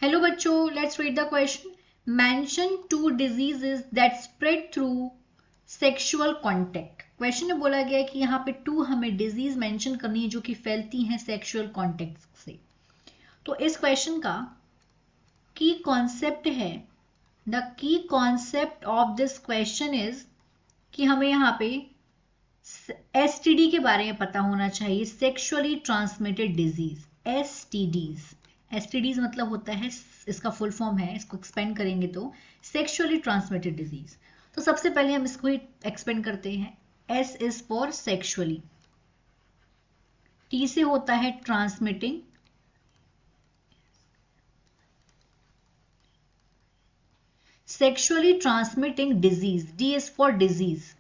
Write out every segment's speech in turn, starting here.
Hello बच्चों, let's read the question. Mention 2 diseases that spread through sexual contact. Question में बोला गया है कि यहाँ पे 2 हमें डिजीज मेंशन करनी है जो कि फैलती हैं सेक्सुअल कांटेक्ट से. तो इस क्वेश्चन का की कॉन्सेप्ट है, the key concept of this question is कि हमें यहाँ पे एसटीडी के बारे में पता होना चाहिए. Sexually transmitted disease, STDs. STDs मतलब होता है, इसका फुल फॉर्म है, इसको एक्सपेंड करेंगे तो सेक्सुअली ट्रांसमिटेड डिजीज. तो सबसे पहले हम इसको ही एक्सपेंड करते हैं. S is for sexually, T से होता है transmitting, sexually transmitting disease, D is for disease.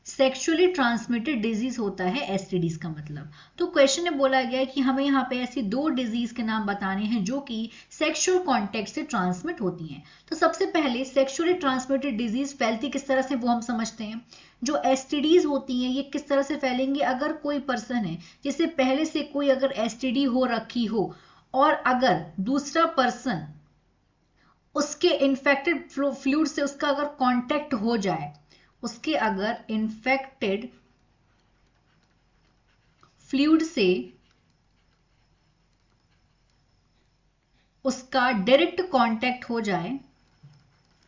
Sexually transmitted disease होता है एसटीडीज का मतलब. तो क्वेश्चन में बोला गया है कि हमें यहाँ पे ऐसी 2 डिजीज के नाम बताने हैं जो कि सेक्सुअल कांटेक्ट से ट्रांसमिट होती हैं. तो सबसे पहले सेक्सुअली ट्रांसमिटेड डिजीज फैलती किस तरह से वो हम समझते हैं. जो एसटीडीज होती हैं ये किस तरह से फैलेंगी. अगर कोई पर्सन है जिसे पहले से कोई अगर एसटीडी हो रखी हो और अगर दूसरा पर्सन उसके इन्फेक्टेड फ्लूइड से उसका अगर कांटेक्ट हो जाए, उसके अगर इन्फेक्टेड फ्लूइड से उसका डायरेक्ट कांटेक्ट हो जाए,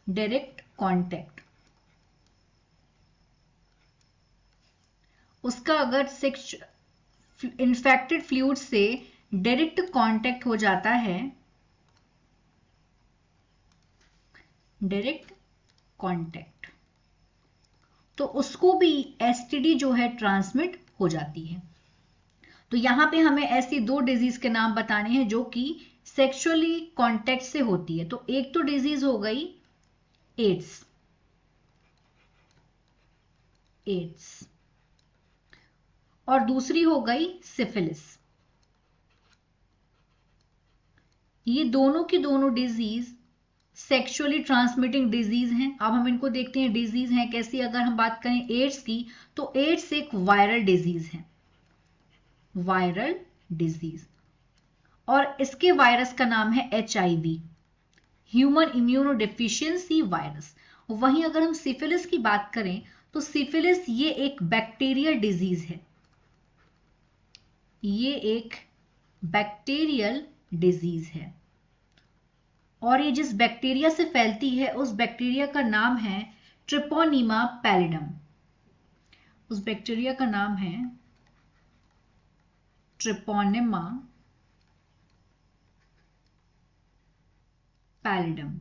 डायरेक्ट कांटेक्ट, उसका अगर इन्फेक्टेड फ्लूइड से डायरेक्ट कांटेक्ट हो जाता है, डायरेक्ट कांटेक्ट, तो उसको भी एसटीडी जो है ट्रांसमिट हो जाती है. तो यहां पे हमें ऐसी 2 डिजीज के नाम बताने हैं जो कि सेक्सुअली कांटेक्ट से होती है. तो एक तो डिजीज हो गई एड्स, एड्स, और दूसरी हो गई सिफिलिस. ये दोनों की दोनों डिजीज सेक्सुअली ट्रांसमिटिंग डिजीज हैं. अब हम इनको देखते हैं डिजीज हैं कैसी. अगर हम बात करें एड्स की, तो एड्स एक वायरल डिजीज है, वायरल डिजीज, और इसके वायरस का नाम है HIV, ह्यूमन इम्यूनोडेफिशिएंसी वायरस. वहीं अगर हम सिफिलिस की बात करें तो सिफिलिस ये एक बैक्टीरियल डिजीज है, ये एक बैक्टीरियल डिजीज है, और ये जिस बैक्टीरिया से फैलती है उस बैक्टीरिया का नाम है ट्रिपोनिमा पैलिडम. उस बैक्टीरिया का नाम है ट्रिपोनिमा पैलिडम.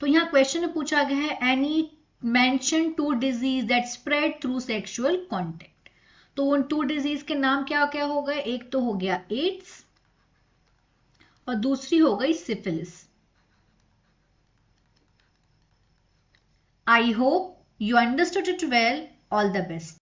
तो यहां क्वेश्चन में पूछा गया है any mention 2 disease that spread through sexual contact. तो उन 2 डिजीज के नाम क्या क्या हो गए. एक तो हो गया एड्स और दूसरी हो गई syphilis. I hope you understood it well. All the best.